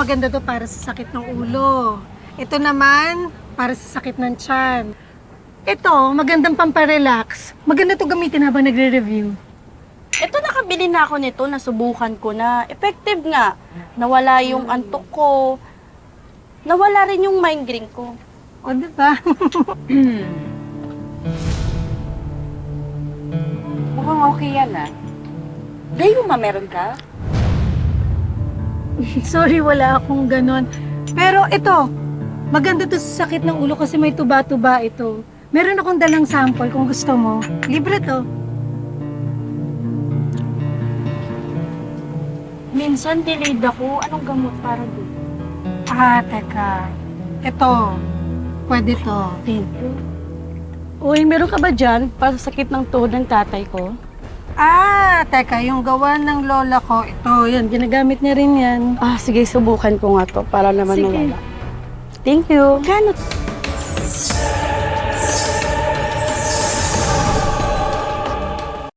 maganda to para sa sakit ng ulo. Ito naman, para sa sakit ng tiyan. Ito, magandang pamparelax. Maganda to gamitin habang nagre-review. Ito, nakabili na ako nito, nasubukan ko na. Effective nga. Nawala yung antok ko. Nawala rin yung migraine ko. O, diba? Mukhang okay yan ah. Gayo ma, meron ka? Sorry, wala akong ganon. Pero ito, maganda to sa sakit ng ulo kasi may tuba-tuba ito. Meron akong dalang sample kung gusto mo. Libre to. Minsan delayed ako. Anong gamot para doon? Teka. Ito, pwede to. Thank you. Uy, meron ka ba dyan para sa sakit ng tuhod ng tatay ko? Teka, yung gawa ng lola ko, ito, yan, ginagamit niya rin yan. Sige, subukan ko nga to para naman Sige. nawala. Thank you. Gano'n?